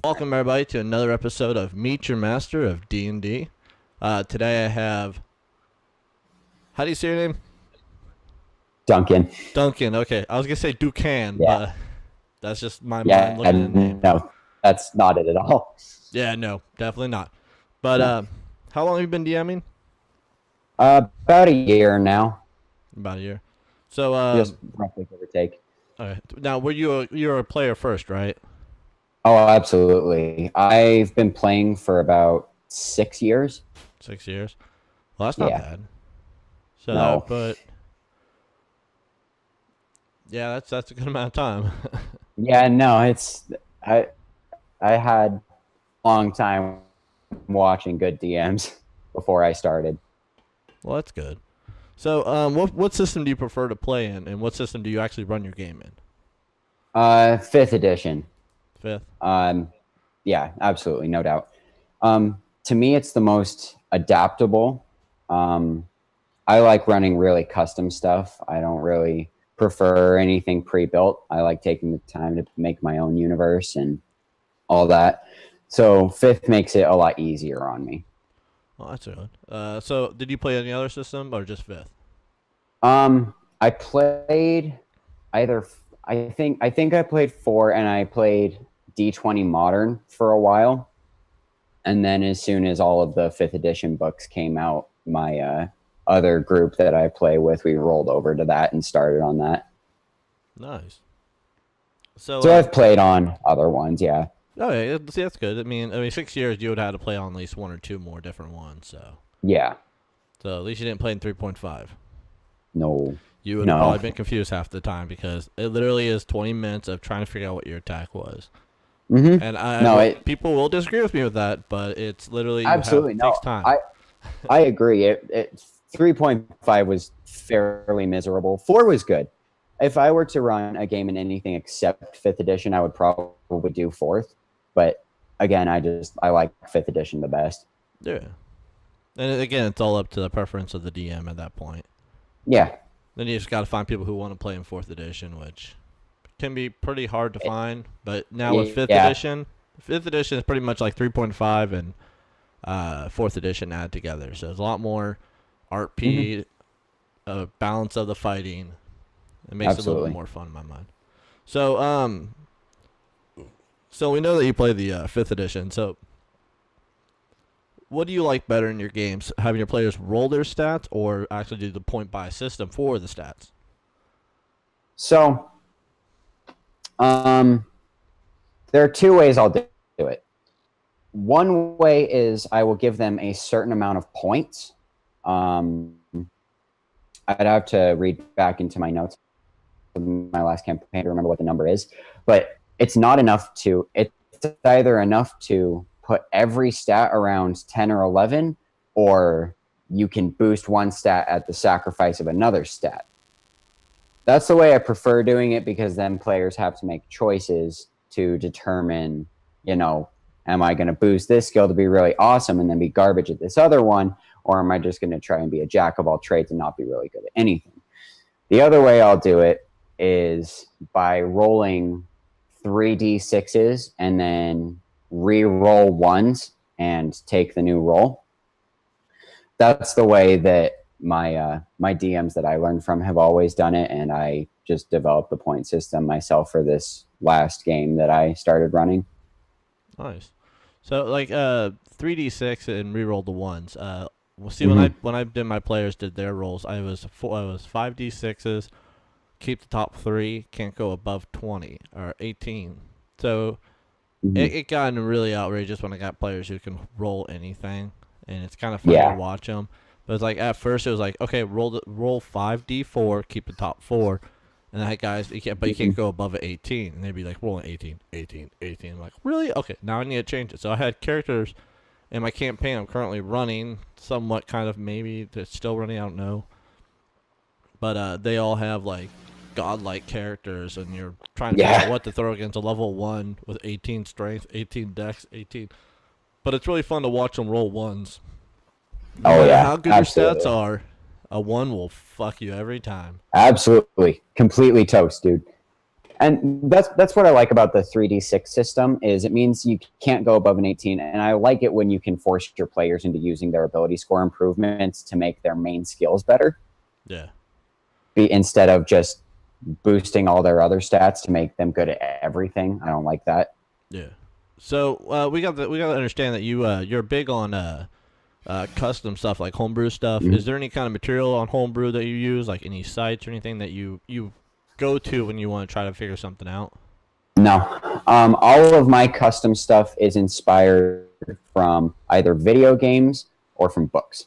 Welcome everybody to another episode of Meet Your Master of D&D. Today I have... How do you say your name? Duncan. Duncan, okay. I was going to say Ducan, Yeah. but that's just my mind looking at the name. No, that's not it at all. Yeah, no, definitely not. But how long have you been DMing? About a year now. About a year. So, just roughly give or take. okay. Now, you're a player first, right? Oh, absolutely. I've been playing for about 6 years. 6 years? Well, that's not Yeah. bad. So No. but yeah, that's a good amount of time. Yeah, no, it's I had a long time watching good DMs before I started. Well, that's good. So, what system do you prefer to play in, and what system do you actually run your game in? 5th edition. 5th? Yeah, absolutely, no doubt. To me, it's the most adaptable. I like running really custom stuff. I don't really prefer anything pre-built. I like taking the time to make my own universe and all that. So 5th makes it a lot easier on me. Well, that's good. So, did you play any other system, or just 5th? I played either... I think I played 4, and I played D20 Modern for a while. And then as soon as all of the 5th edition books came out, my other group that I play with, we rolled over to that and started on that. Nice. So I've played on other ones, yeah. Oh, yeah, see, that's good. I mean, 6 years, you would have to play on at least 1 or 2 more different ones, so. Yeah. So, at least you didn't play in 3.5. No. You would have probably been confused half the time, because it literally is 20 minutes of trying to figure out what your attack was. Mm-hmm. And people will disagree with me with that, but it's literally takes time. I agree. It 3.5 was fairly miserable. 4 was good. If I were to run a game in anything except 5th edition, I would probably do 4th. But again, I like 5th edition the best. Yeah. And again, it's all up to the preference of the DM at that point. Yeah. Then you just got to find people who want to play in 4th edition, which can be pretty hard to find. But now with 5th edition, 5th edition is pretty much like 3.5 and 4th edition added together. So there's a lot more RP, balance of the fighting. It makes it a little bit more fun in my mind. So, so we know that you play the 5th edition. So, what do you like better in your games? Having your players roll their stats, or actually do the point buy system for the stats? So, there are 2 ways I'll do it. One way is I will give them a certain amount of points. I'd have to read back into my notes from my last campaign to remember what the number is, but it's not enough to... It's either enough to put every stat around 10 or 11, or you can boost one stat at the sacrifice of another stat. That's the way I prefer doing it, because then players have to make choices to determine, am I going to boost this skill to be really awesome and then be garbage at this other one, or am I just going to try and be a jack of all trades and not be really good at anything? The other way I'll do it is by rolling 3d6s and then re-roll ones and take the new roll. That's the way that my DMs that I learned from have always done it, and I just developed the point system myself for this last game that I started running. Nice. So like 3d6 and re-roll the ones. We'll see when I did my players did their rolls. I was 5d6s, keep the top 3, can't go above 20 or 18. So it got really outrageous when I got players who can roll anything, and it's kind of fun to watch them. But it's like at first it was like, okay, roll 5d4, keep the top 4, and that guys, you can't go above an 18, and they'd be like rolling 18. I'm like, really? Okay, now I need to change it. So I had characters in my campaign I'm currently running, somewhat kind of maybe that's still running, I don't know. But they all have like godlike characters, and you're trying to figure out what to throw against a level 1 with 18 strength, 18 dex, 18. But it's really fun to watch them roll ones. No matter how good your stats are, a 1 will fuck you every time. Absolutely. Completely toast, dude. And that's what I like about the 3d6 system is it means you can't go above an 18, and I like it when you can force your players into using their ability score improvements to make their main skills better. Yeah. Instead of just boosting all their other stats to make them good at everything. I don't like that. Yeah. So we got to understand that you're big on custom stuff like homebrew stuff. Mm-hmm. Is there any kind of material on homebrew that you use, like any sites or anything that you go to when you want to try to figure something out? No. All of my custom stuff is inspired from either video games or from books.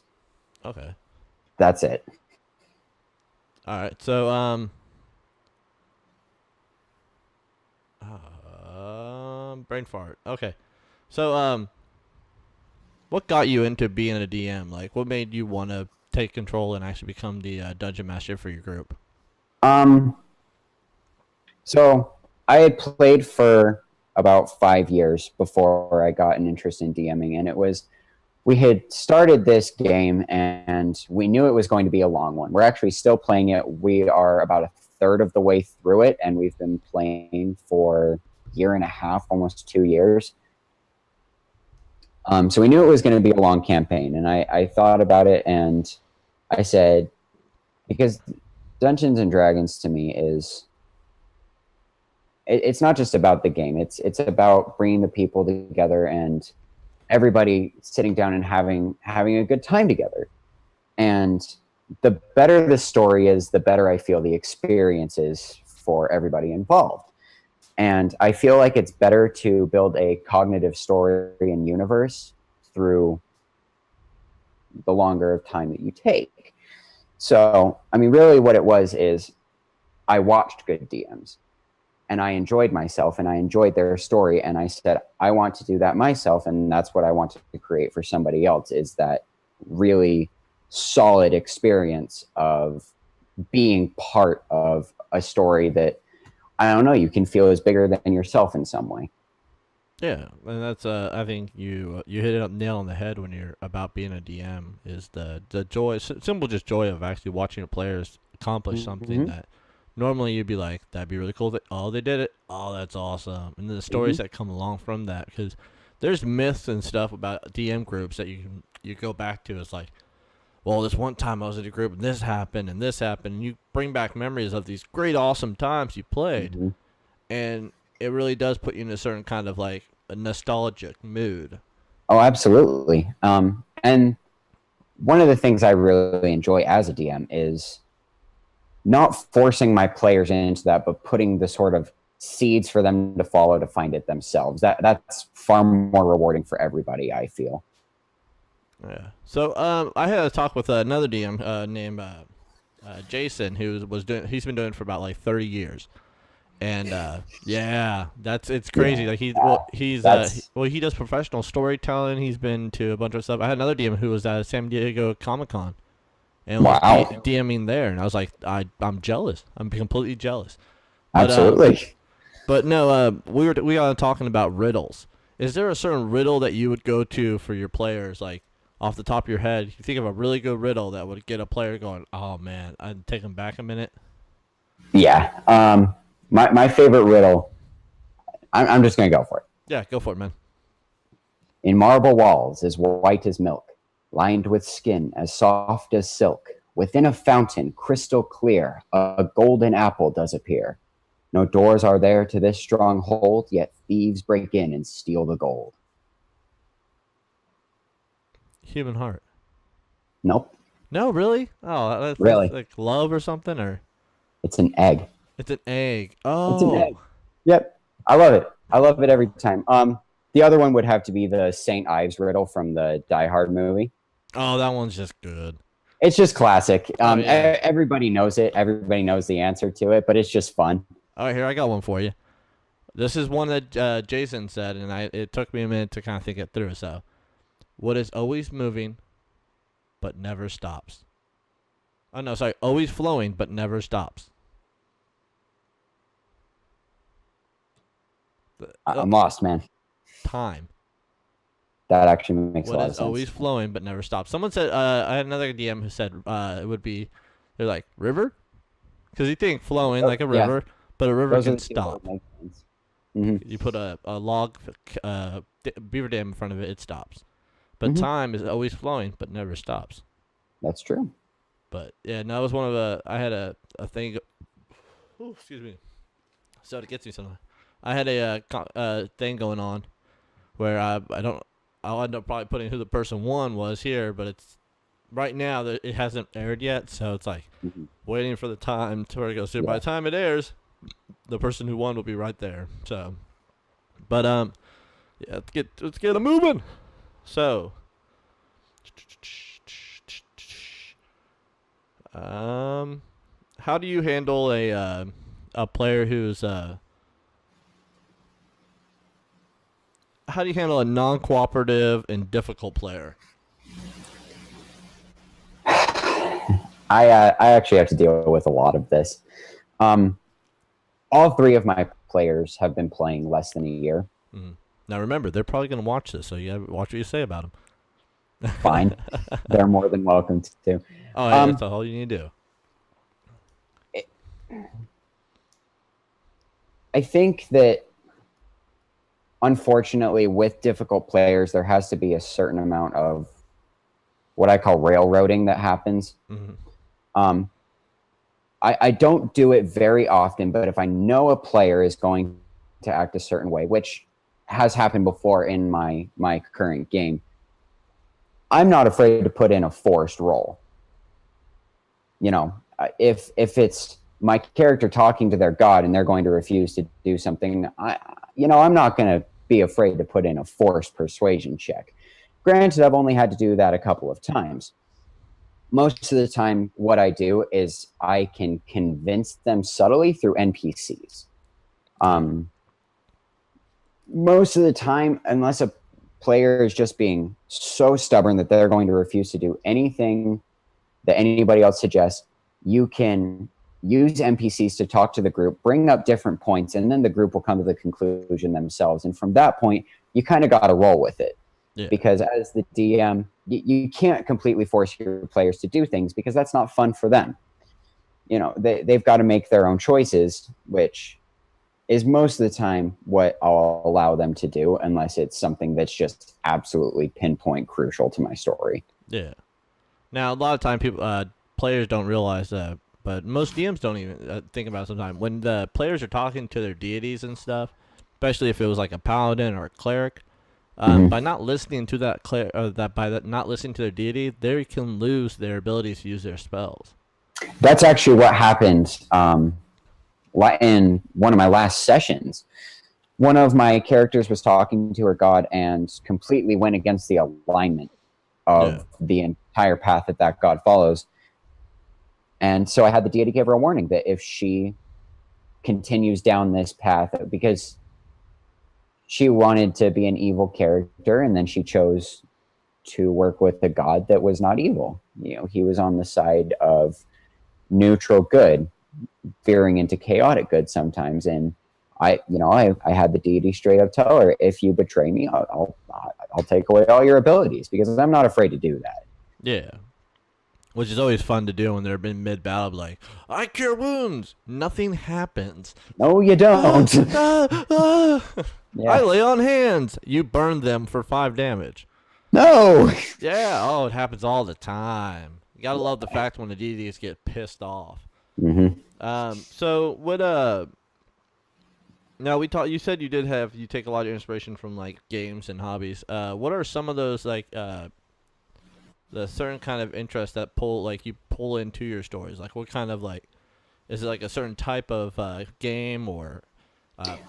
Okay. That's it. All right. So brain fart. Okay. So what got you into being a DM? Like, what made you want to take control and actually become the dungeon master for your group? So I had played for about 5 years before I got an interest in DMing, and we had started this game and we knew it was going to be a long one. We're actually still playing it. We are about a third of the way through it, and we've been playing for a year and a half, almost 2 years. So we knew it was going to be a long campaign, and I thought about it, and I said, because Dungeons and Dragons to me is, it's not just about the game. It's about bringing the people together and everybody sitting down and having a good time together. And the better the story is, the better I feel the experience is for everybody involved. And I feel like it's better to build a cognitive story and universe through the longer time that you take. So, I mean, really what it was is I watched good DMs and I enjoyed myself and I enjoyed their story. And I said, I want to do that myself. And that's what I want to create for somebody else, is that really solid experience of being part of a story that, I don't know, you can feel is bigger than yourself in some way. Yeah, and that's I think you hit it up nail on the head when you're about being a DM, is the joy, simple just joy of actually watching your players accomplish something that normally you'd be like, that'd be really cool. They did it. Oh, that's awesome. And then the stories that come along from that, because there's myths and stuff about DM groups that you go back to. It's like, well, this one time I was in a group and this happened, and you bring back memories of these great, awesome times you played, and it really does put you in a certain kind of like a nostalgic mood. Oh, absolutely. And one of the things I really enjoy as a DM is not forcing my players into that, but putting the sort of seeds for them to follow to find it themselves. That's far more rewarding for everybody, I feel. Yeah. So I had a talk with another DM named Jason, he's been doing it for about like 30 years. And yeah, it's crazy. Like he does professional storytelling. He's been to a bunch of stuff. I had another DM who was at San Diego Comic-Con and was DMing there, and I was like, I'm jealous. I'm completely jealous. But, absolutely. But no, we are talking about riddles. Is there a certain riddle that you would go to for your players, like off the top of your head? You think of a really good riddle that would get a player going, oh man, I'd take them back a minute. Yeah. My favorite riddle, I'm just going to go for it. Yeah, go for it, man. In marble walls as white as milk, lined with skin as soft as silk, within a fountain crystal clear, a golden apple does appear. No doors are there to this stronghold, yet thieves break in and steal the gold. Human heart. Nope. No, really? Oh, that's like love or something, or? It's an egg. It's an egg. Oh. It's an egg. Yep. I love it. I love it every time. The other one would have to be the St. Ives riddle from the Die Hard movie. Oh, that one's just good. It's just classic. Everybody knows it. Everybody knows the answer to it, but it's just fun. All right, here, I got one for you. This is one that Jason said, and it took me a minute to kind of think it through. So, what is always moving but never stops? Oh, no, sorry. Always flowing but never stops. I'm lost, man. Time. That actually makes a lot of sense. What is always flowing but never stops? Someone said, I had another DM who said it would be, they're like, river? Because you think flowing like a river, But a river Those are can the two that stop. would make sense. Mhm. You put a log, beaver dam in front of it, it stops. But Mhm. time is always flowing, but never stops. That's true. But yeah, no, that was one of the. I had a thing. Ooh, excuse me. So it gets me sometimes. I had a thing going on where I don't. I'll end up probably putting who the person won was here, but it's right now that it hasn't aired yet, so it's like Mhm. waiting for the time to where it goes through. By Yeah. the time it airs, the person who won will be right there. So, but yeah, let's get it moving. So, how do you handle a player who's how do you handle a non-cooperative and difficult player? I actually have to deal with a lot of this. All three of my players have been playing less than a year. Mm. Now remember, they're probably going to watch this, so you gotta watch what you say about them. Fine. They're more than welcome to. Oh, yeah, that's all you need to do. I think that, unfortunately, with difficult players, there has to be a certain amount of what I call railroading that happens. Mm-hmm. I don't do it very often, but if I know a player is going to act a certain way, which has happened before in my current game, I'm not afraid to put in a forced roll. You know, if it's my character talking to their god and they're going to refuse to do something, I'm not going to be afraid to put in a forced persuasion check. Granted, I've only had to do that a couple of times. Most of the time, what I do is I can convince them subtly through NPCs. Most of the time, unless a player is just being so stubborn that they're going to refuse to do anything that anybody else suggests, you can use NPCs to talk to the group, bring up different points, and then the group will come to the conclusion themselves. And from that point, you kind of got to roll with it. Yeah. Because as the DM, you can't completely force your players to do things because that's not fun for them. You know, they've got to make their own choices, which is most of the time what I'll allow them to do, unless it's something that's just absolutely pinpoint crucial to my story. Yeah. Now, a lot of time players don't realize that, but most DMs don't even think about it sometimes. When the players are talking to their deities and stuff, especially if it was like a paladin or a cleric, by not listening to not listening to their deity, they can lose their ability to use their spells. That's actually what happened in one of my last sessions. One of my characters was talking to her god and completely went against the alignment of the entire path that god follows. And so I had the deity give her a warning that if she continues down this path, because she wanted to be an evil character, and then she chose to work with a god that was not evil. You know, he was on the side of neutral good, veering into chaotic good sometimes. And I had the deity straight up tell her, if you betray me, I'll take away all your abilities, because I'm not afraid to do that. Yeah. Which is always fun to do when they're in mid-battle, like, I cure wounds. Nothing happens. No, you don't. Yeah. I lay on hands. You burn them for 5 damage. No. Yeah. Oh, it happens all the time. You gotta love the fact when the deities get pissed off. Mm-hmm. So what? Now you said you take a lot of inspiration from like games and hobbies. What are some of those like the certain kind of interests that you pull into your stories? Like what kind of like, is it like a certain type of game or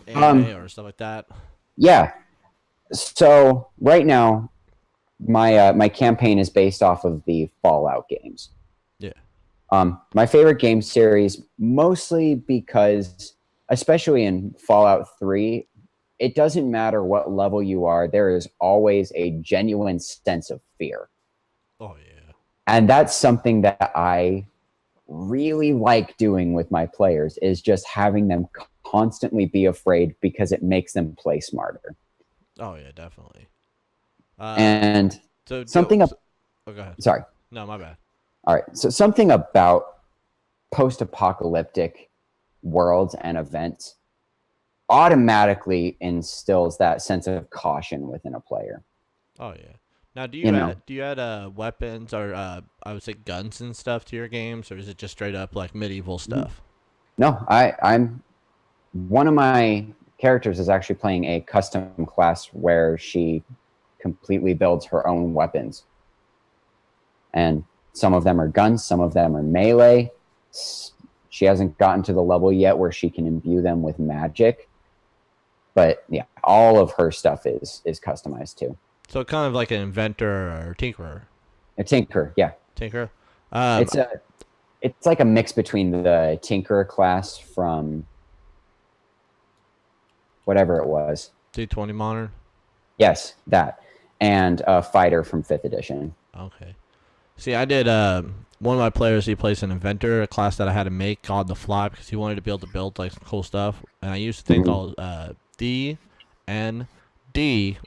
anime or stuff like that? Yeah. So right now, my campaign is based off of the Fallout games. Yeah. My favorite game series, mostly because, especially in Fallout 3, it doesn't matter what level you are, there is always a genuine sense of fear. Oh, yeah. And that's something that I really like doing with my players, is just having them constantly be afraid, because it makes them play smarter. Oh, yeah, definitely. And so something... go ahead. Sorry. No, my bad. All right. So something about post-apocalyptic worlds and events automatically instills that sense of caution within a player. Oh yeah. Now, You know, do you add weapons or I would say guns and stuff to your games, or is it just straight up like medieval stuff? no, I'm one of my characters is actually playing a custom class where she completely builds her own weapons. And some of them are guns, some of them are melee. She hasn't gotten to the level yet where she can imbue them with magic. But yeah, all of her stuff is customized too. So kind of like an inventor or tinkerer. A tinker, yeah. Tinkerer. It's like a mix between the tinker class from whatever it was. D20 Modern. Yes, that. And a fighter from 5th edition. Okay. See, I did one of my players, he plays an inventor, a class that I had to make called the Fly because he wanted to be able to build like some cool stuff. And I used a thing called DnD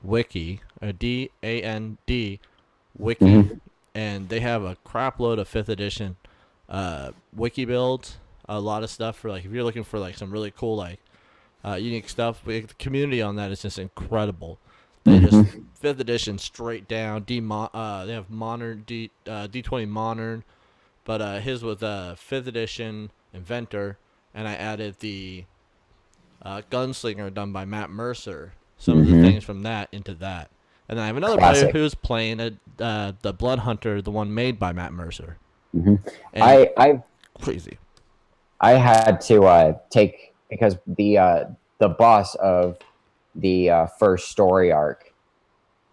Wiki, or DAND Wiki, and they have a crap load of 5th edition wiki builds. A lot of stuff for like if you're looking for like some really cool like unique stuff. The community on that is just incredible. They just 5th edition straight down. They have modern D20 modern, but his was 5th edition inventor, and I added the gunslinger done by Matt Mercer. Some of the things from that into that, and then I have another player who's playing the Blood Hunter, the one made by Matt Mercer. I crazy. I had to take because the boss of the first story arc,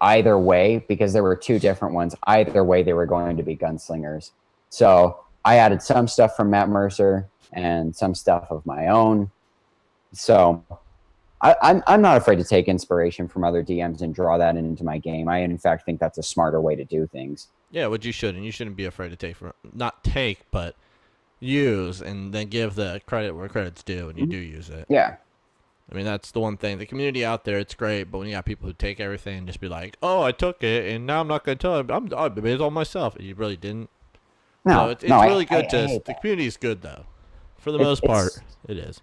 either way, because there were 2 different ones, either way they were going to be gunslingers. So I added some stuff from Matt Mercer and some stuff of my own. So I'm not afraid to take inspiration from other DMs and draw that into my game. I in fact think that's a smarter way to do things. Yeah, what you should, and you shouldn't be afraid to but use and then give the credit where credit's due, and you do use it. Yeah. I mean, that's the one thing. The community out there, it's great, but when you got people who take everything and just be like, "Oh, I took it, and now I'm not going to tell him. I made it all myself." You really didn't. No, it's really good. The community is good, though. For the most part, it is.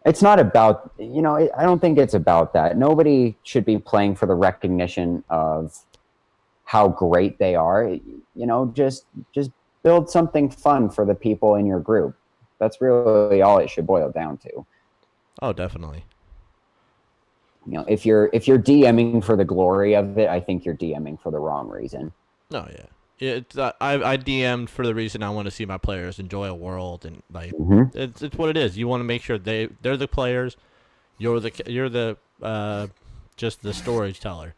It's not about, I don't think it's about that. Nobody should be playing for the recognition of how great they are. Just build something fun for the people in your group. That's really all it should boil down to. Oh, definitely. If you're DMing for the glory of it, I think you're DMing for the wrong reason. No, yeah. It's I DM'd for the reason I want to see my players enjoy a world, and like it's what it is. You want to make sure they're the players, you're the just the storyteller,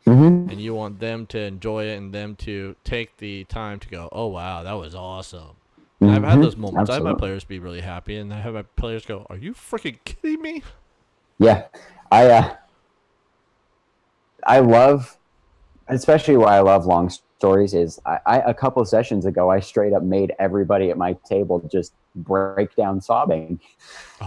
and you want them to enjoy it and them to take the time to go, oh wow, that was awesome. And I've had those moments. Absolutely. I have my players be really happy, and I have my players go, are you freaking kidding me? Yeah, I love, especially why I love long stories is I a couple of sessions ago I straight up made everybody at my table just break down sobbing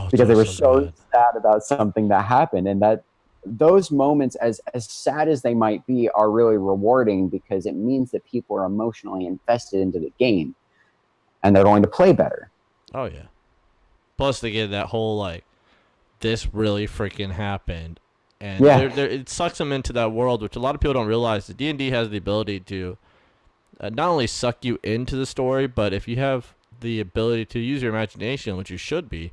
because they were so sad about something that happened, and that those moments, as sad as they might be, are really rewarding because it means that people are emotionally invested into the game and they're going to play better. Oh yeah. Plus they get that whole like, this really freaking happened. And it sucks them into that world, which a lot of people don't realize. The D&D has the ability to not only suck you into the story, but if you have the ability to use your imagination, which you should be,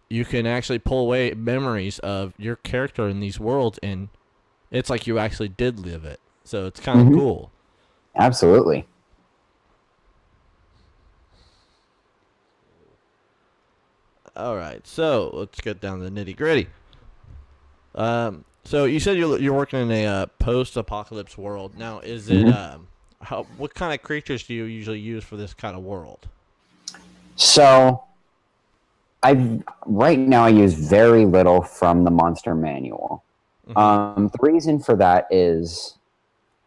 you can actually pull away memories of your character in these worlds, and it's like you actually did live it. So it's kind of cool. Absolutely. All right, so let's get down to the nitty gritty. So you said you're working in a post-apocalypse world. Now, is it what kind of creatures do you usually use for this kind of world? So, right now I use very little from the monster manual. The reason for that is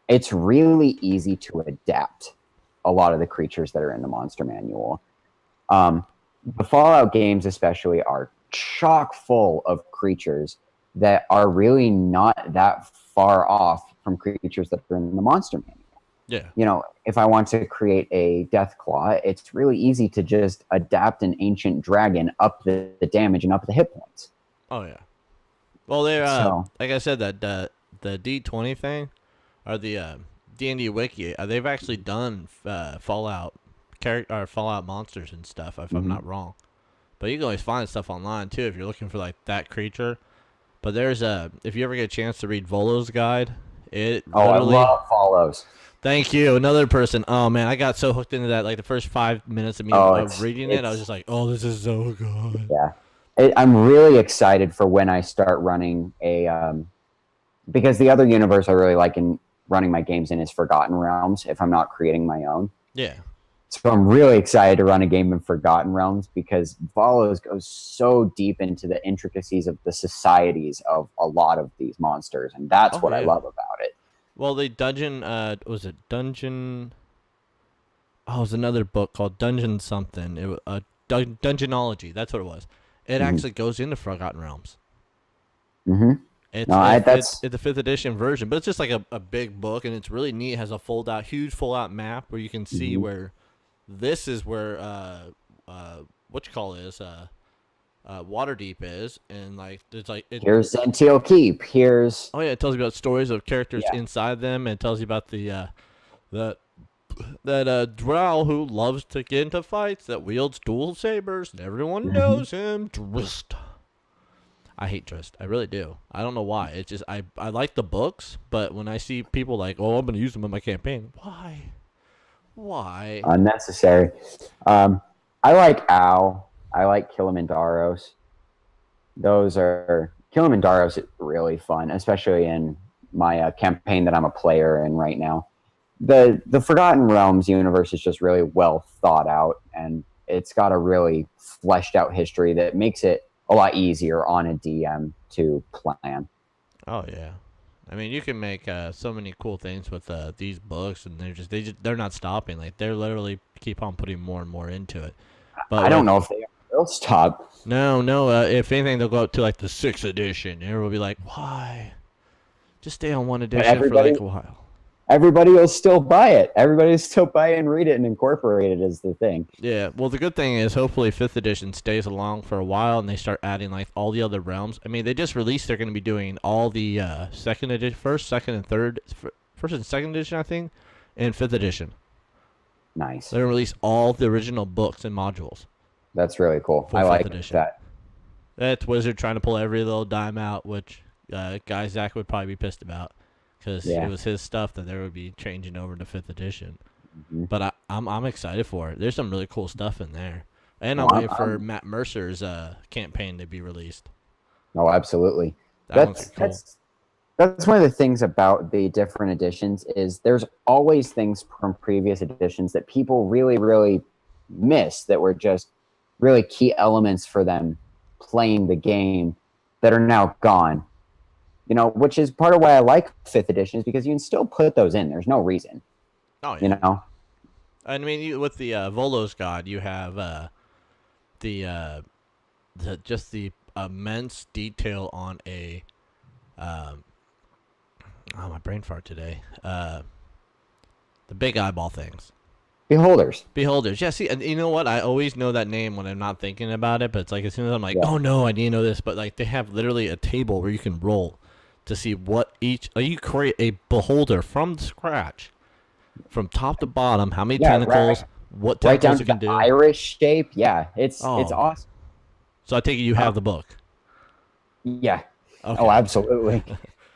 it's really easy to adapt a lot of the creatures that are in the monster manual. The Fallout games especially are chock full of creatures that are really not that far off from creatures that are in the monster manual. Yeah. You know, if I want to create a Deathclaw, it's really easy to just adapt an ancient dragon up the damage and up the hit points. Oh yeah. Well, they're So, like I said, that the D20 thing, or the D&D wiki, they've actually done Fallout or Fallout monsters and stuff, if I'm not wrong. But you can always find stuff online too if you're looking for like that creature. But there's if you ever get a chance to read Volo's guide, it literally. I love follows. Thank you. Another person. Oh man, I got so hooked into that. Like the first 5 minutes of me reading it, I was just like, "Oh, this is so good." Yeah, I'm really excited for when I start running because the other universe I really like in running my games in is Forgotten Realms. If I'm not creating my own, Yeah. so I'm really excited to run a game in Forgotten Realms because Valos goes so deep into the intricacies of the societies of a lot of these monsters, and that's what I love about it. Well, the dungeon, was it Dungeon? Oh, it was another book called Dungeon something. It was Dungeonology. That's what it was. It actually goes into Forgotten Realms. Mm-hmm. It's the 5th edition version, but it's just like a big book, and it's really neat. It has a huge fold out map where you can see where this is where Waterdeep is, and like there's like here's Zentiel Keep. Here's it tells you about stories of characters inside them, and it tells you about that drow who loves to get into fights, that wields dual sabers, and everyone knows him, Drist. I hate Drist. I really do. I don't know why. It's just I like the books, but when I see people like, oh, I'm going to use them in my campaign, why? Unnecessary. I like Ow. I like Kilimandaros. Kilimandaros is really fun, especially in my campaign that I'm a player in right now. The Forgotten Realms universe is just really well thought out, and it's got a really fleshed out history that makes it a lot easier on a DM to plan. Oh yeah, I mean you can make so many cool things with these books, and they're not stopping. Like they're literally keep on putting more and more into it. But I don't know if they'll stop. No. If anything, they'll go up to like the 6th edition, and everyone will be like, "Why? Just stay on one edition for like a while." Everybody will still buy it. Everybody will still buy it and read it and incorporate it as the thing. Yeah, well, the good thing is hopefully 5th edition stays along for a while and they start adding like all the other realms. I mean, they just released they're going to be doing all the second and second edition, I think, and 5th edition. Nice. They're going to release all the original books and modules. That's really cool. I like that. That's Wizard trying to pull every little dime out, which Guy Zach would probably be pissed about. Because it was his stuff that they would be changing over to 5th edition. But I'm excited for it. There's some really cool stuff in there. And I'm waiting for Matt Mercer's campaign to be released. Oh, absolutely. That's cool. That's one of the things about the different editions is there's always things from previous editions that people really, really miss that were just really key elements for them playing the game that are now gone. You know, which is part of why I like 5th edition is because you can still put those in. There's no reason. Oh, yeah. You know? I mean, with the Volo's God, you have the immense detail on a my brain fart today. The big eyeball things. Beholders. Yeah, see, and you know what? I always know that name when I'm not thinking about it, but it's like as soon as I'm like, oh no, I need to know this. But like they have literally a table where you can roll to see what you create a beholder from scratch, from top to bottom, how many tentacles, what tentacles you can do. Irish shape. Yeah, it's awesome. So I take it you have the book. Yeah. Okay. Oh, absolutely.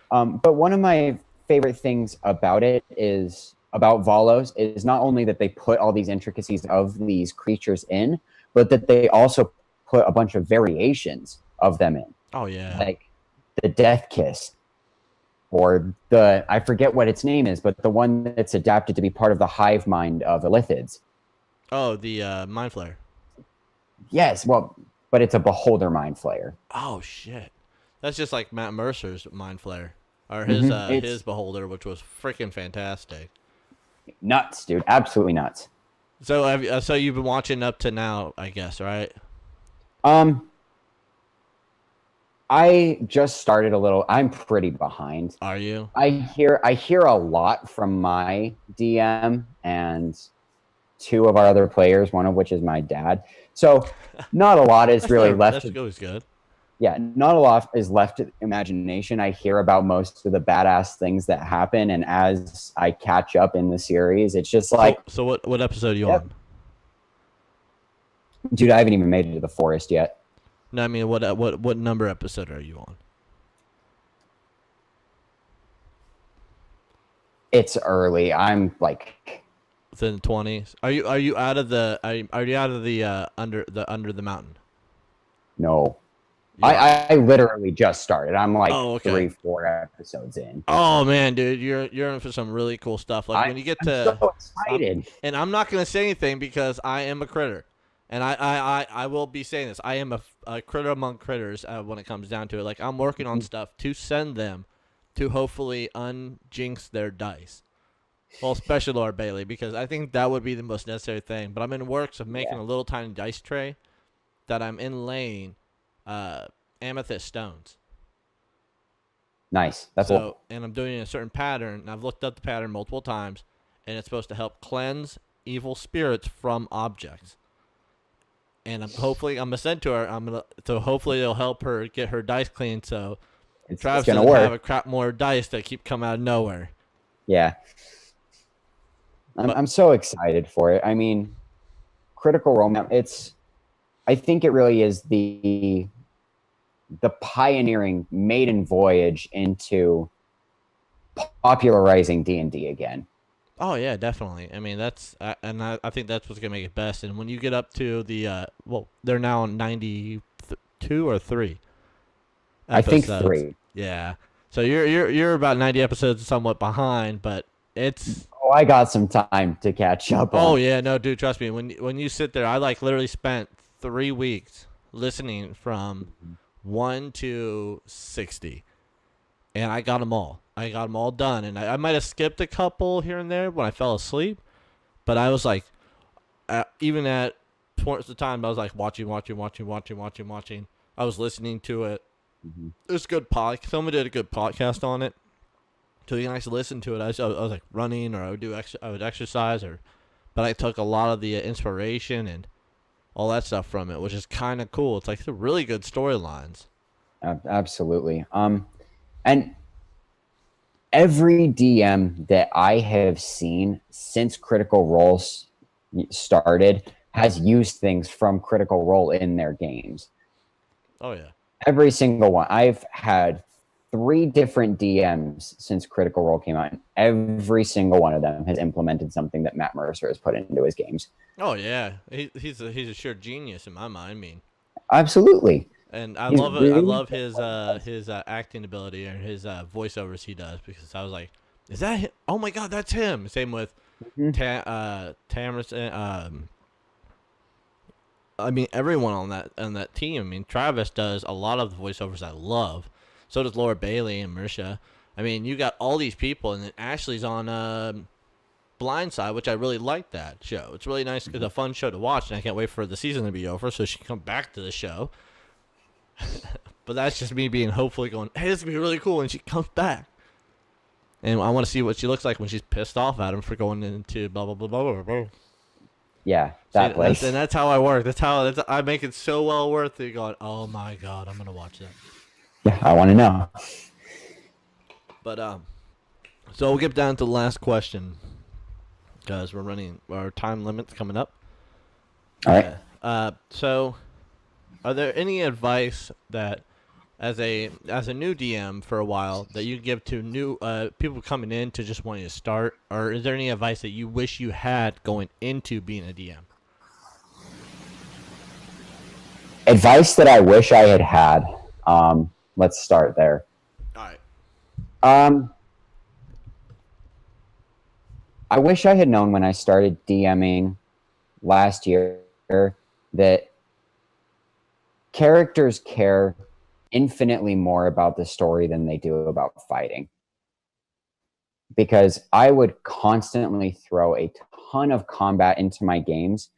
But one of my favorite things about Volos is not only that they put all these intricacies of these creatures in, but that they also put a bunch of variations of them in. Oh yeah. Like the Death Kiss. Or I forget what its name is, but the one that's adapted to be part of the hive mind of Illithids. Oh, the Mind Flayer. Yes, well, but it's a Beholder Mind Flayer. Oh, shit. That's just like Matt Mercer's Mind Flayer. Or his Beholder, which was freaking fantastic. Nuts, dude. Absolutely nuts. So so you've been watching up to now, I guess, right? I just started a little. I'm pretty behind. Are you? I hear a lot from my DM and two of our other players, one of which is my dad. So not a lot is really left. That's always good. Yeah, not a lot is left to imagination. I hear about most of the badass things that happen, and as I catch up in the series, it's just like, So what episode are you yep. on? Dude, I haven't even made it to the forest yet. No, I mean what number episode are you on? It's early. I'm like, Within the 20s. Are you out of the are you out of the under the mountain? no. Yeah. I literally just started. I'm like Oh, okay. 3-4 episodes in. Oh man, dude, you're in for some really cool stuff. Like when you get I'm to, so excited. and I'm not gonna say anything because I am a critter, and I will be saying this. I am a critter among critters when it comes down to it. Like I'm working on stuff to send them to hopefully unjinx their dice. Well, especially Lord Bailey, because I think that would be the most necessary thing. But I'm in works of making Yeah. a little tiny dice tray that I'm inlaying amethyst stones. Nice. That's cool. And I'm doing a certain pattern, and I've looked up the pattern multiple times, and it's supposed to help cleanse evil spirits from objects. And I'm gonna send to her. So hopefully it'll help her get her dice clean. So It's Travis gonna doesn't work. have a crap more dice that keep coming out of nowhere. Yeah. But I'm so excited for it. I mean, Critical Role, I think it really is the pioneering maiden voyage into popularizing D&D again. oh yeah, definitely. I mean I think that's what's gonna make it best. And when you get up to the they're now on 92 or 3 I think episodes. 3. Yeah. So you're about 90 episodes somewhat behind, but it's Oh, I got some time to catch up oh on. yeah, no dude, trust me. When you sit there, I like literally spent 3 weeks listening from 1 to 60. And I got them all. I got them all done, and I might have skipped a couple here and there when I fell asleep, but I was like, even at towards the time, I was like watching. I was listening to it. Mm-hmm. It was good podcast. Someone did a good podcast on it, so you can actually listen to it. I was like running, or I would exercise, but I took a lot of the inspiration and all that stuff from it, which is kind of cool. It's like the really good storylines. Absolutely. And every DM that I have seen since Critical Role started has used things from Critical Role in their games. Oh yeah. Every single one. I've had 3 different DMs since Critical Role came out, and every single one of them has implemented something that Matt Mercer has put into his games. Oh yeah, he's a sheer genius in my mind. I mean, Absolutely. and I He's love it. I really love his acting ability and his voiceovers he does, because I was like, is that him? Oh my god, that's him. Same with Mhm. Tamara. I mean, everyone on that team. I mean, Travis does a lot of the voiceovers I love. So does Laura Bailey and Marisha. I mean, you got all these people, and then Ashley's on Blindside, which I really like that show. It's really nice. It's a fun show to watch, and I can't wait for the season to be over so she can come back to the show. But that's just me being hopefully going, hey, this is going to be really cool when she comes back. And I want to see what she looks like when she's pissed off at him for going into blah, blah, blah, blah, blah, blah. Yeah, that place. That's how I work. I make it so well worth it. Going, oh my god, I'm gonna watch that. Yeah, I want to know. But so we'll get down to the last question, because our time limit's coming up. All right. So, are there any advice that, as a new DM for a while, that you give to new people coming in to just wanting to start, or is there any advice that you wish you had going into being a DM? Advice that I wish I had had. Let's start there. All right. I wish I had known when I started DMing last year that characters care infinitely more about the story than they do about fighting. Because I would constantly throw a ton of combat into my games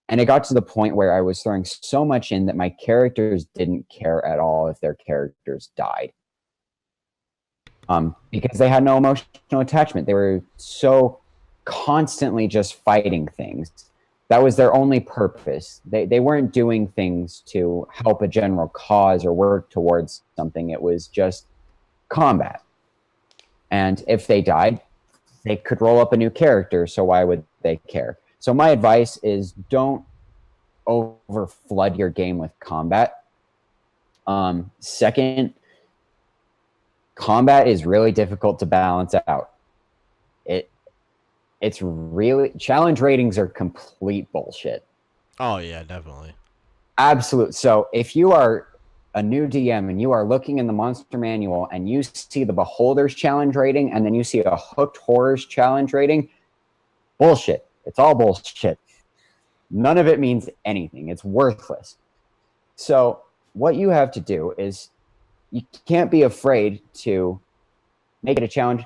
And it got to the point where I was throwing so much in that my characters didn't care at all if their characters died. Because they had no emotional attachment. They were so constantly just fighting things. That was their only purpose. They weren't doing things to help a general cause or work towards something. It was just combat. And if they died, they could roll up a new character, so why would they care? So my advice is don't over flood your game with combat. Second, combat is really difficult to balance out. It's really, challenge ratings are complete bullshit. Oh yeah, definitely. Absolute. So if you are a new DM and you are looking in the monster manual and you see the Beholder's challenge rating and then you see a Hooked Horror's challenge rating, bullshit. It's all bullshit. None of it means anything. It's worthless. So what you have to do is you can't be afraid to make it a challenge.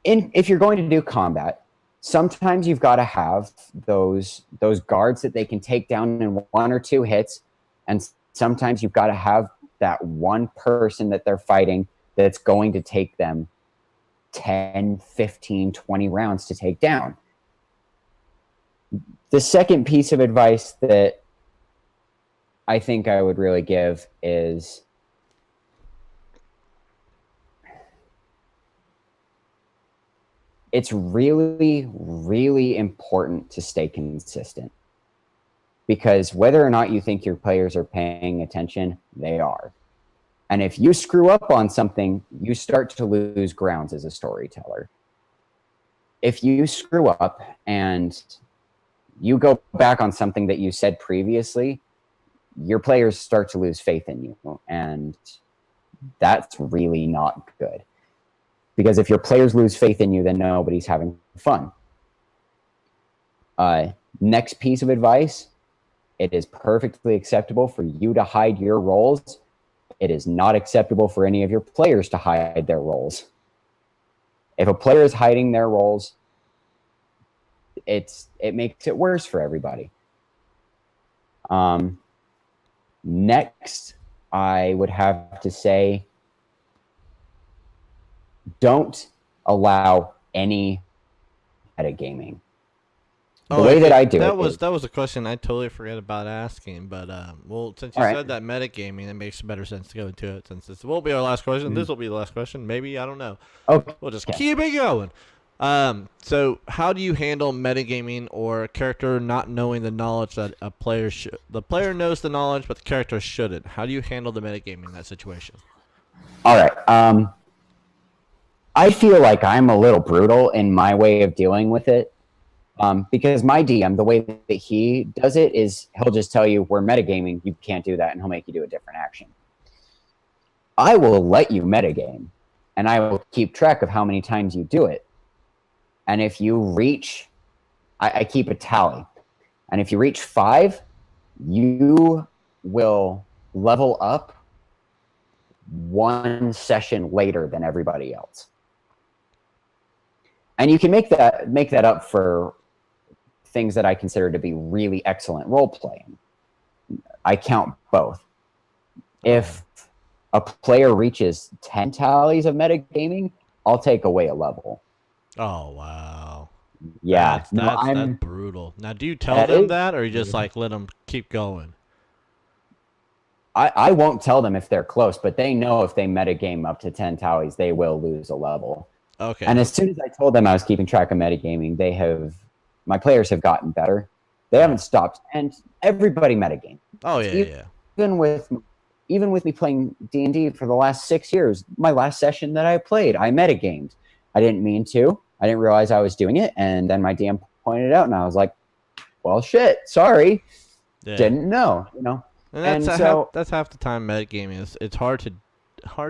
If you're going to do combat, sometimes you've got to have those guards that they can take down in 1 or 2 hits, and sometimes you've got to have that one person that they're fighting that's going to take them 10, 15, 20 rounds to take down. The second piece of advice that I think I would really give is it's really, really important to stay consistent. Because whether or not you think your players are paying attention, they are. And if you screw up on something, you start to lose grounds as a storyteller. If you screw up and you go back on something that you said previously, your players start to lose faith in you. And that's really not good. Because if your players lose faith in you, then nobody's having fun. Next piece of advice, it is perfectly acceptable for you to hide your roles. It is not acceptable for any of your players to hide their roles. If a player is hiding their roles, it makes it worse for everybody. Next, I would have to say, don't allow any metagaming. The way that I do that was a question I totally forgot about asking, but well, since you said that metagaming, it makes better sense to go into it. Since this will be our last question, this will be the last question. Maybe, I don't know. Okay. We'll just keep it going. So how do you handle metagaming or a character not knowing the knowledge that a player should? The player knows the knowledge, but the character shouldn't. How do you handle the metagaming in that situation? All right. I feel like I'm a little brutal in my way of dealing with it. Because my DM, the way that he does it is he'll just tell you, we're metagaming, you can't do that, and he'll make you do a different action. I will let you metagame, and I will keep track of how many times you do it. And if you reach, I keep a tally. And if you reach 5, you will level up 1 session later than everybody else. And you can make that up for things that I consider to be really excellent role playing. I count both. If a player reaches 10 tallies of metagaming, I'll take away a level. Oh wow! Yeah, that's brutal. Now, do you tell them that, or you just like let them keep going? I won't tell them if they're close, but they know if they metagame up to 10 tallies, they will lose a level. Okay. And as soon as I told them I was keeping track of metagaming, my players have gotten better. They haven't stopped, and everybody metagame. Oh yeah, Even with me playing D&D for the last 6 years, my last session that I played, I metagamed. I didn't mean to. I didn't realize I was doing it, and then my DM pointed it out, and I was like, "Well, shit, sorry, didn't know." You know. And that's half the time metagaming is. It's hard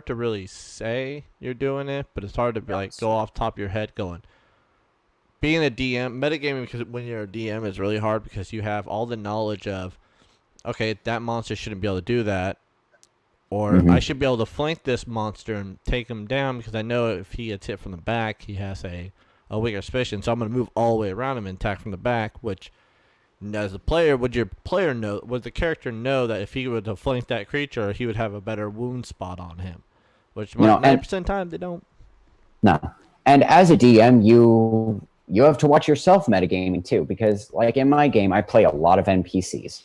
to really say you're doing it, but it's hard to be like go off the top of your head going. Being a DM, metagaming, because when you're a DM is really hard because you have all the knowledge of, okay, that monster shouldn't be able to do that, or I should be able to flank this monster and take him down because I know if he gets hit from the back, he has a weaker suspicion, so I'm going to move all the way around him and attack from the back, which And as a player, would the character know that if he were to flank that creature, he would have a better wound spot on him? Which 90% of the time they don't. No. And as a DM, you have to watch yourself metagaming too, because like in my game, I play a lot of NPCs.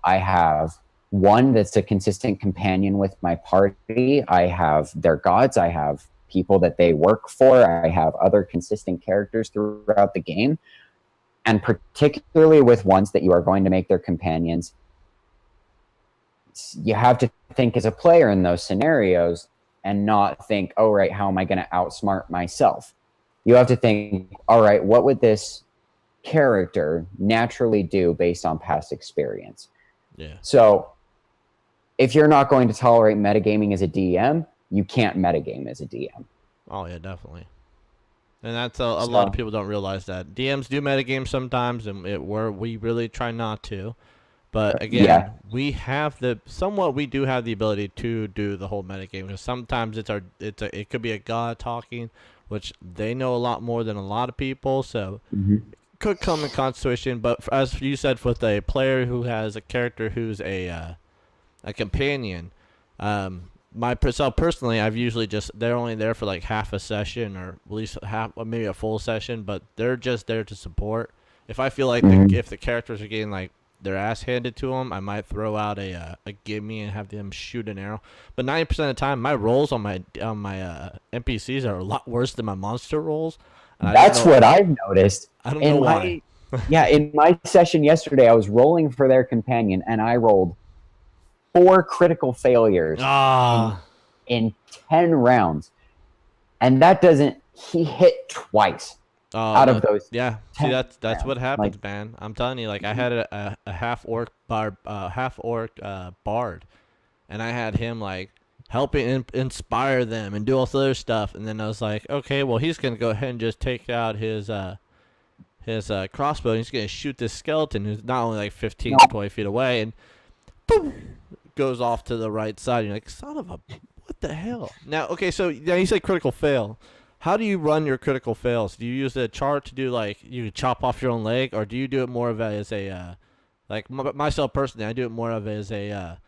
I have one that's a consistent companion with my party. I have their gods. I have people that they work for. I have other consistent characters throughout the game. And particularly with ones that you are going to make their companions, you have to think as a player in those scenarios and not think, oh, right, how am I going to outsmart myself? You have to think, all right, what would this character naturally do based on past experience? Yeah. So if you're not going to tolerate metagaming as a DM, you can't metagame as a DM. Oh, yeah, definitely. And that's a lot of people don't realize that. DMs do metagame sometimes, and we really try not to. But again, we do have the ability to do the whole metagame. Because sometimes it could be a god talking, which they know a lot more than a lot of people. So it could come in constitution. But as you said, with a player who has a character who's a companion, myself personally, I've usually they're only there for like half a session or at least maybe a full session, but they're just there to support. If I feel like if the characters are getting like their ass handed to them, I might throw out a gimme and have them shoot an arrow. But 90% of the time, my rolls on my NPCs are a lot worse than my monster rolls. That's what I've noticed. I don't know why. In my session yesterday, I was rolling for their companion, and I rolled 4 critical failures in 10 rounds. And he hit twice out of those. Yeah, see, that's what happens, man. I'm telling you, like, I had a half orc bard, and I had him like helping inspire them and do all this other stuff. And then I was like, okay, well, he's gonna go ahead and just take out his crossbow, and he's gonna shoot this skeleton who's not only like 15 to 20 feet away, and boom, goes off to the right side. And you're like, son of a, what the hell? Now, okay, so now you said critical fail. How do you run your critical fails? Do you use a chart to do like you chop off your own leg, or do you do it more of as a like myself personally? I do it more of as a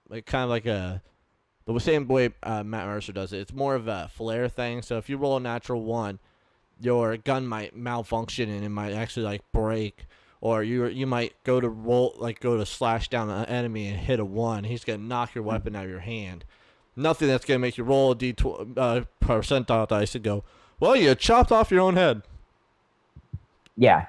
like kind of like the same way Matt Mercer does it. It's more of a flair thing. So if you roll a natural 1, your gun might malfunction and it might actually like break. Or you might go to slash down an enemy and hit a 1. He's gonna knock your weapon out of your hand. Nothing that's gonna make you roll a percentile dice and go, well, you chopped off your own head. Yeah.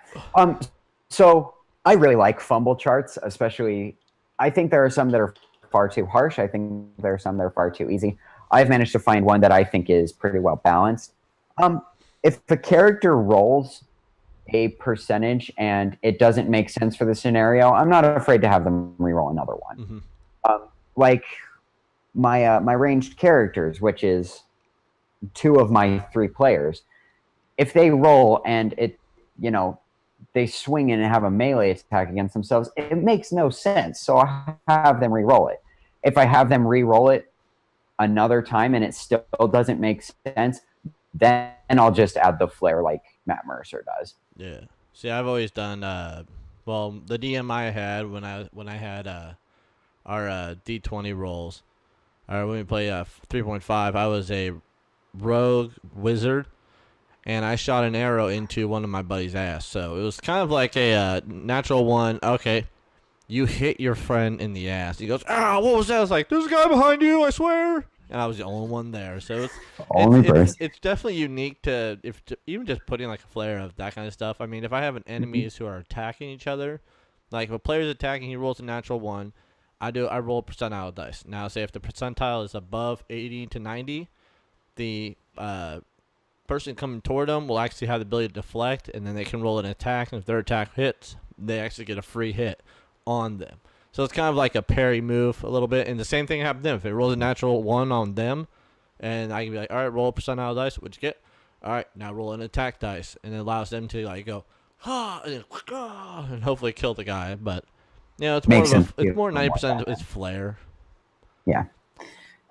So I really like fumble charts, especially. I think there are some that are far too harsh. I think there are some that are far too easy. I've managed to find one that I think is pretty well balanced. If the character rolls a percentage and it doesn't make sense for the scenario, I'm not afraid to have them reroll another one. Like my ranged characters, which is 2 of my 3 players, if they roll and they swing in and have a melee attack against themselves, it makes no sense. So I have them reroll it. If I have them reroll it another time and it still doesn't make sense, then I'll just add the flair like Matt Mercer does. Yeah. See, I've always done well, the DM I had when I had our D20 rolls, or when we play 3.5, I was a rogue wizard, and I shot an arrow into one of my buddy's ass. So it was kind of like a natural 1. Okay, you hit your friend in the ass. He goes, "Ah, what was that?" I was like, "There's a guy behind you, I swear." And I was the only one there. So it's definitely unique to even just putting like a flare of that kind of stuff. I mean, if I have enemies who are attacking each other, like if a player's attacking, he rolls a natural 1. I roll a percentile dice. Now, say if the percentile is above 80 to 90, the person coming toward them will actually have the ability to deflect, and then they can roll an attack. And if their attack hits, they actually get a free hit on them. So it's kind of like a parry move a little bit. And the same thing happened to them. If it rolls a natural 1 on them, and I can be like, all right, roll a percentile dice. What'd you get? All right, now roll an attack dice. And it allows them to like go, and hopefully kill the guy. But it's more 90% it's flair. Yeah.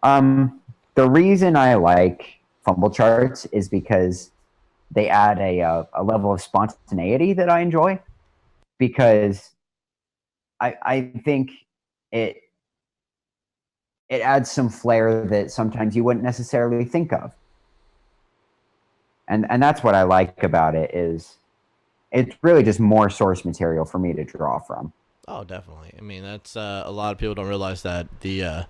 The reason I like fumble charts is because they add a level of spontaneity that I enjoy, because I think it it adds some flair that sometimes you wouldn't necessarily think of. And that's what I like about it, is it's really just more source material for me to draw from. Oh, definitely. I mean, that's a lot of people don't realize that the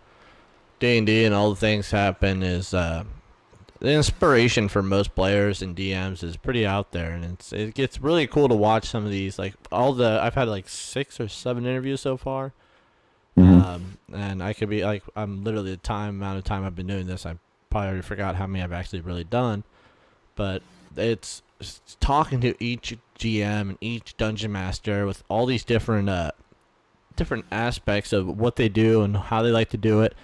D&D and all the things happen is the inspiration for most players and DMs is pretty out there, and it gets really cool to watch some of these. Like I've had like 6 or 7 interviews so far, and I could be like, I'm literally the amount of time I've been doing this, I probably already forgot how many I've actually really done, but it's talking to each GM and each dungeon master with all these different aspects of what they do and how they like to do it.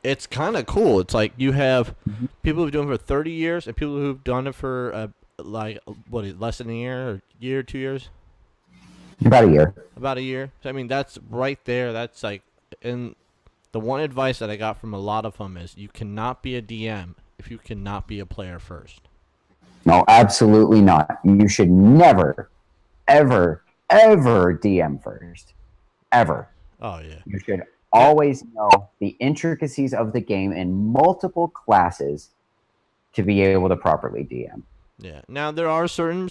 It's kind of cool. It's like you have people who've done it for 30 years and people who've done it for less than a year, 2 years? About a year. About a year. So, I mean, that's right there. That's like, and the one advice that I got from a lot of them is you cannot be a DM if you cannot be a player first. No, absolutely not. You should never, ever, ever DM first. Ever. Oh, yeah. You should always know the intricacies of the game in multiple classes to be able to properly DM. Yeah. Now there are certain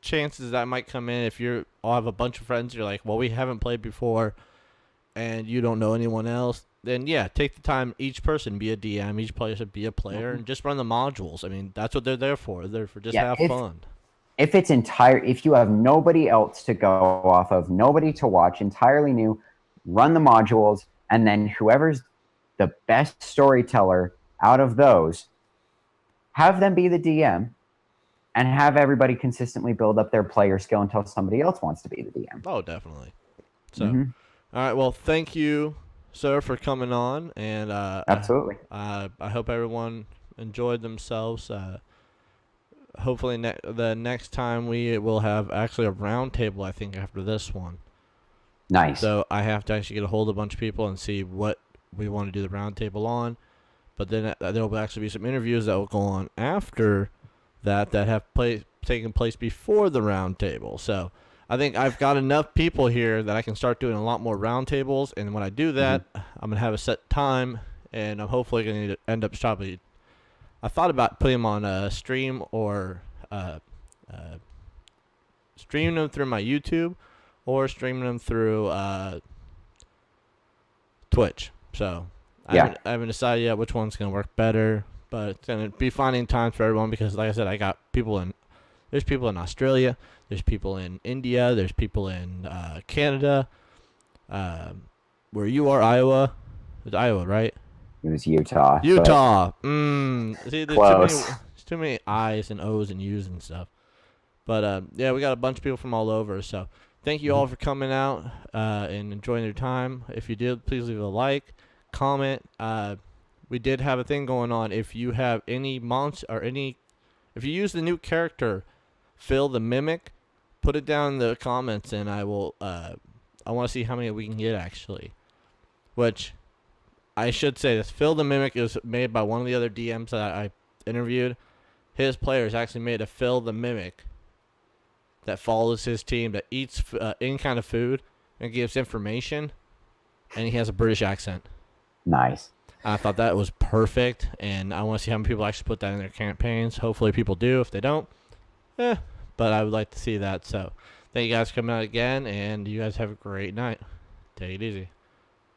chances that might come in if you all have a bunch of friends. You're like, well, we haven't played before, and you don't know anyone else. Then yeah, take the time. Each person be a DM. Each player should be a player, and just run the modules. I mean, that's what they're there for. They're for just have fun. If you have nobody else to go off of, nobody to watch, entirely new, run the modules, and then whoever's the best storyteller out of those, have them be the DM, and have everybody consistently build up their player skill until somebody else wants to be the DM. Oh, definitely. So, all right. Well, thank you, sir, for coming on, and absolutely. I hope everyone enjoyed themselves. Hopefully the next time we will have actually a round table, I think, after this one. Nice. So I have to actually get a hold of a bunch of people and see what we want to do the round table on. But then there will actually be some interviews that will go on after that have taken place before the round table. So I think I've got enough people here that I can start doing a lot more round tables. And when I do that, I'm going to have a set time, and I'm hopefully going to end up probably... I thought about putting them on a stream or streaming them through my YouTube or streaming them through Twitch. So I haven't decided yet which one's going to work better, but it's going to be finding times for everyone because, like I said, there's people in Australia, there's people in India, there's people in Canada, where you are, Iowa. It's Iowa, right? It was Utah. Utah. See, there's too many I's and O's and U's and stuff. But yeah, we got a bunch of people from all over. So thank you all for coming out and enjoying your time. If you did, please leave a like, comment. We did have a thing going on. If you have any if you use the new character, Phil the Mimic, put it down in the comments, and I will. I want to see how many we can get actually. Which I should say this. Phil the Mimic is made by one of the other DMs that I interviewed. His players actually made a Phil the Mimic that follows his team, that eats any kind of food and gives information, and he has a British accent. Nice. I thought that was perfect, and I want to see how many people actually put that in their campaigns. Hopefully people do. If they don't, but I would like to see that. So thank you guys for coming out again, and you guys have a great night. Take it easy.